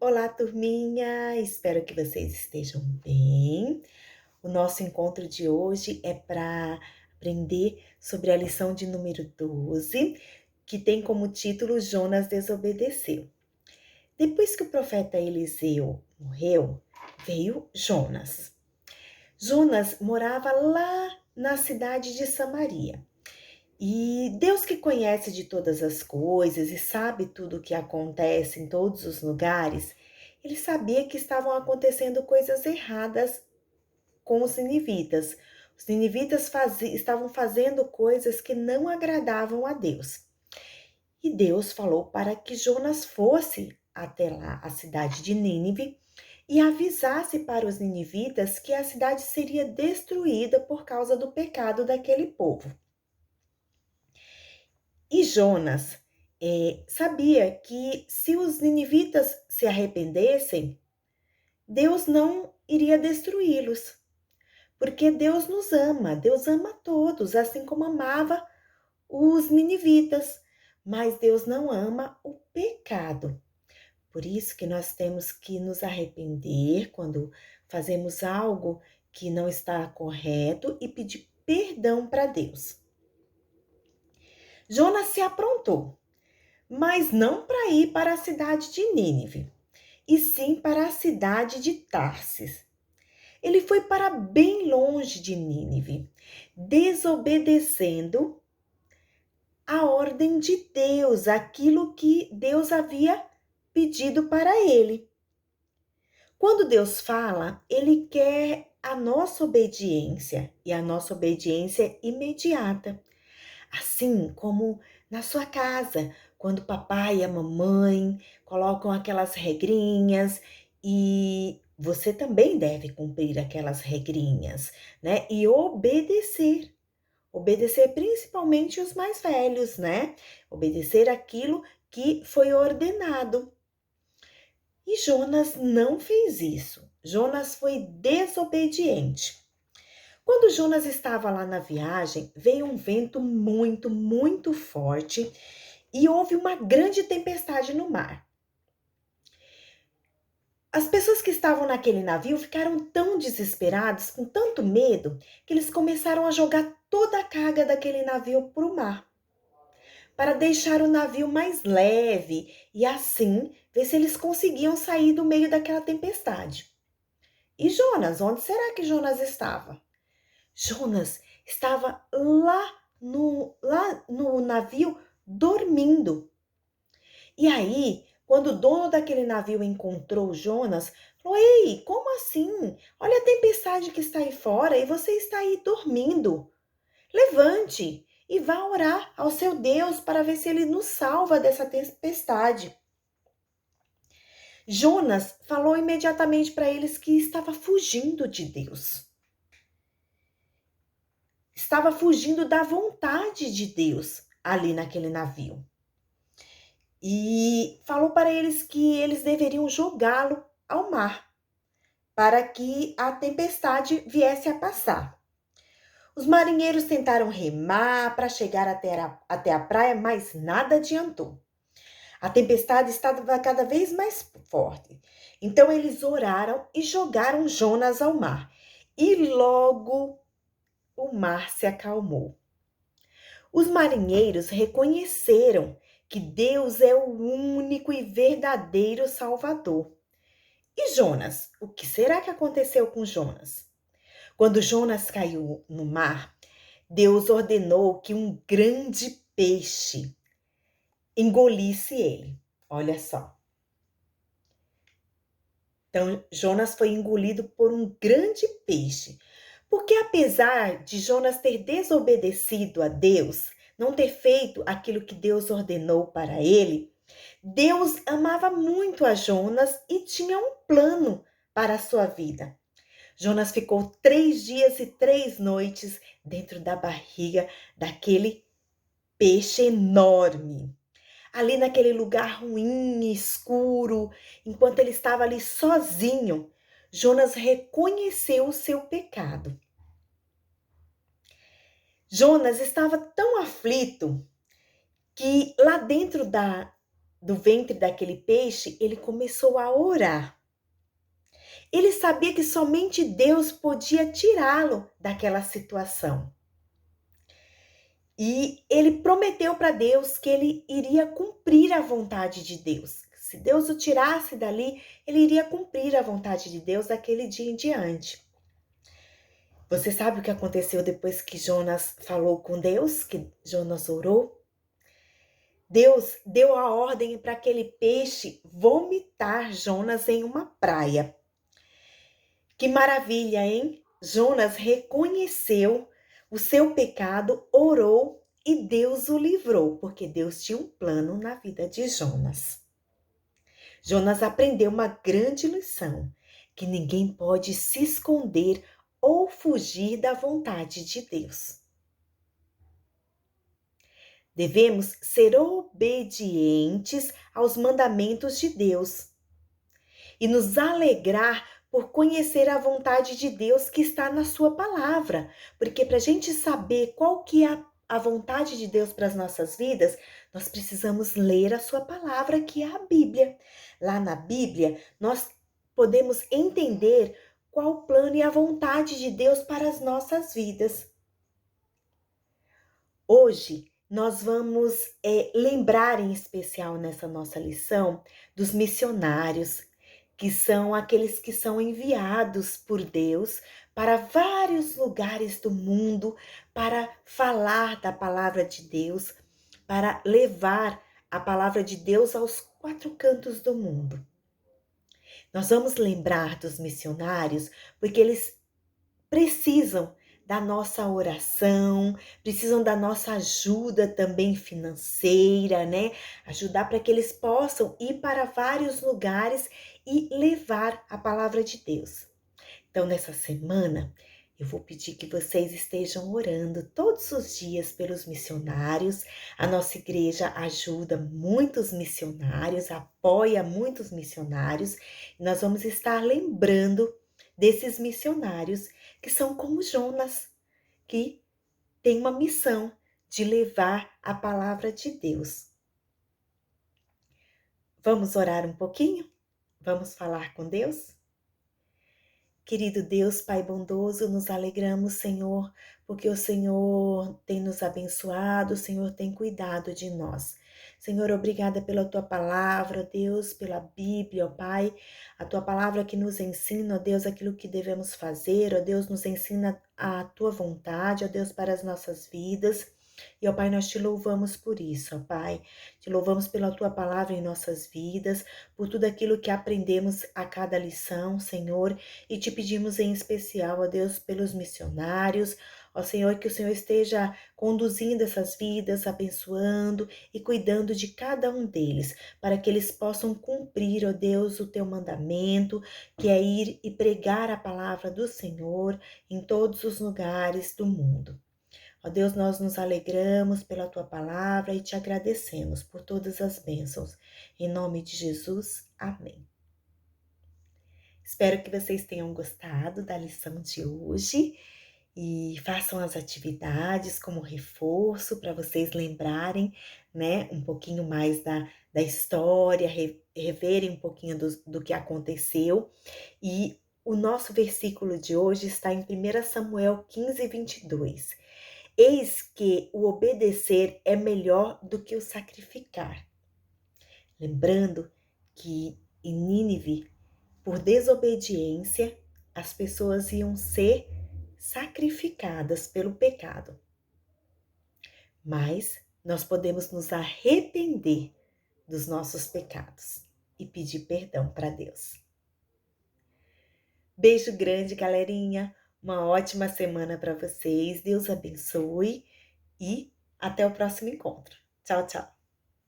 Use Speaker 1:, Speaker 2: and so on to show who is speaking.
Speaker 1: Olá, turminha! Espero que vocês estejam bem. O nosso encontro de hoje é para aprender sobre a lição de número 12, que tem como título Jonas desobedeceu. Depois que o profeta Eliseu morreu, veio Jonas. Jonas morava lá na cidade de Samaria. E Deus, que conhece de todas as coisas e sabe tudo o que acontece em todos os lugares, ele sabia que estavam acontecendo coisas erradas com os ninivitas. Os ninivitas estavam fazendo coisas que não agradavam a Deus. E Deus falou para que Jonas fosse até lá, a cidade de Nínive, e avisasse para os ninivitas que a cidade seria destruída por causa do pecado daquele povo. E Jonas sabia que se os ninivitas se arrependessem, Deus não iria destruí-los, porque Deus ama todos, assim como amava os ninivitas, mas Deus não ama o pecado. Por isso que nós temos que nos arrepender quando fazemos algo que não está correto e pedir perdão para Deus. Jonas se aprontou, mas não para ir para a cidade de Nínive, e sim para a cidade de Tarsis. Ele foi para bem longe de Nínive, desobedecendo a ordem de Deus, aquilo que Deus havia pedido para ele. Quando Deus fala, ele quer a nossa obediência, e a nossa obediência é imediata. Assim como na sua casa, quando o papai e a mamãe colocam aquelas regrinhas e você também deve cumprir aquelas regrinhas, né? E obedecer. Obedecer principalmente os mais velhos, né? Obedecer aquilo que foi ordenado. E Jonas não fez isso. Jonas foi desobediente. Quando Jonas estava lá na viagem, veio um vento muito, muito forte e houve uma grande tempestade no mar. As pessoas que estavam naquele navio ficaram tão desesperados, com tanto medo, que eles começaram a jogar toda a carga daquele navio para o mar, para deixar o navio mais leve e assim ver se eles conseguiam sair do meio daquela tempestade. E Jonas, onde será que Jonas estava? Jonas estava lá no navio dormindo. E aí, quando o dono daquele navio encontrou Jonas, falou: Ei, como assim? Olha a tempestade que está aí fora e você está aí dormindo. Levante e vá orar ao seu Deus para ver se ele nos salva dessa tempestade. Jonas falou imediatamente para eles que estava fugindo de Deus. Estava fugindo da vontade de Deus ali naquele navio. E falou para eles que eles deveriam jogá-lo ao mar, para que a tempestade viesse a passar. Os marinheiros tentaram remar para chegar até a praia, mas nada adiantou. A tempestade estava cada vez mais forte. Então eles oraram e jogaram Jonas ao mar. E logo o mar se acalmou. Os marinheiros reconheceram que Deus é o único e verdadeiro Salvador. E Jonas? O que será que aconteceu com Jonas? Quando Jonas caiu no mar, Deus ordenou que um grande peixe engolisse ele. Olha só. Então, Jonas foi engolido por um grande peixe. Porque apesar de Jonas ter desobedecido a Deus, não ter feito aquilo que Deus ordenou para ele, Deus amava muito a Jonas e tinha um plano para a sua vida. Jonas ficou 3 dias e 3 noites dentro da barriga daquele peixe enorme. Ali naquele lugar ruim e escuro, enquanto ele estava ali sozinho, Jonas reconheceu o seu pecado. Jonas estava tão aflito que lá dentro do ventre daquele peixe, ele começou a orar. Ele sabia que somente Deus podia tirá-lo daquela situação. E ele prometeu para Deus que ele iria cumprir a vontade de Deus. Se Deus o tirasse dali, ele iria cumprir a vontade de Deus daquele dia em diante. Você sabe o que aconteceu depois que Jonas falou com Deus, que Jonas orou? Deus deu a ordem para aquele peixe vomitar Jonas em uma praia. Que maravilha, hein? Jonas reconheceu o seu pecado, orou e Deus o livrou, porque Deus tinha um plano na vida de Jonas. Jonas aprendeu uma grande lição, que ninguém pode se esconder ou fugir da vontade de Deus. Devemos ser obedientes aos mandamentos de Deus e nos alegrar por conhecer a vontade de Deus que está na sua palavra. Porque para a gente saber qual que é a vontade de Deus para as nossas vidas, nós precisamos ler a sua palavra, que é a Bíblia. Lá na Bíblia, nós podemos entender qual o plano e a vontade de Deus para as nossas vidas. Hoje, nós vamos lembrar em especial nessa nossa lição dos missionários, que são aqueles que são enviados por Deus para vários lugares do mundo para falar da palavra de Deus, para levar a palavra de Deus aos quatro cantos do mundo. Nós vamos lembrar dos missionários porque eles precisam da nossa oração, precisam da nossa ajuda também financeira, né? Ajudar para que eles possam ir para vários lugares e levar a palavra de Deus. Então, nessa semana, eu vou pedir que vocês estejam orando todos os dias pelos missionários. A nossa igreja ajuda muitos missionários, apoia muitos missionários. E nós vamos estar lembrando desses missionários que são como Jonas, que tem uma missão de levar a palavra de Deus. Vamos orar um pouquinho? Vamos falar com Deus? Querido Deus, Pai bondoso, nos alegramos, Senhor, porque o Senhor tem nos abençoado, o Senhor tem cuidado de nós. Senhor, obrigada pela Tua palavra, ó Deus, pela Bíblia, ó Pai, a Tua palavra que nos ensina, ó Deus, aquilo que devemos fazer, ó Deus, nos ensina a Tua vontade, ó Deus, para as nossas vidas. E, ó Pai, nós te louvamos por isso, ó Pai. Te louvamos pela Tua palavra em nossas vidas, por tudo aquilo que aprendemos a cada lição, Senhor. E te pedimos em especial, ó Deus, pelos missionários, ó Senhor, que o Senhor esteja conduzindo essas vidas, abençoando e cuidando de cada um deles, para que eles possam cumprir, ó Deus, o Teu mandamento, que é ir e pregar a palavra do Senhor em todos os lugares do mundo. Ó Deus, nós nos alegramos pela Tua palavra e te agradecemos por todas as bênçãos. Em nome de Jesus, amém. Espero que vocês tenham gostado da lição de hoje e façam as atividades como reforço para vocês lembrarem, né, um pouquinho mais da história, reverem um pouquinho do que aconteceu. E o nosso versículo de hoje está em 1 Samuel 15, 22. Eis que o obedecer é melhor do que o sacrificar. Lembrando que em Nínive, por desobediência, as pessoas iam ser sacrificadas pelo pecado. Mas nós podemos nos arrepender dos nossos pecados e pedir perdão para Deus. Beijo grande, galerinha. Uma ótima semana para vocês. Deus abençoe e até o próximo encontro. Tchau, tchau.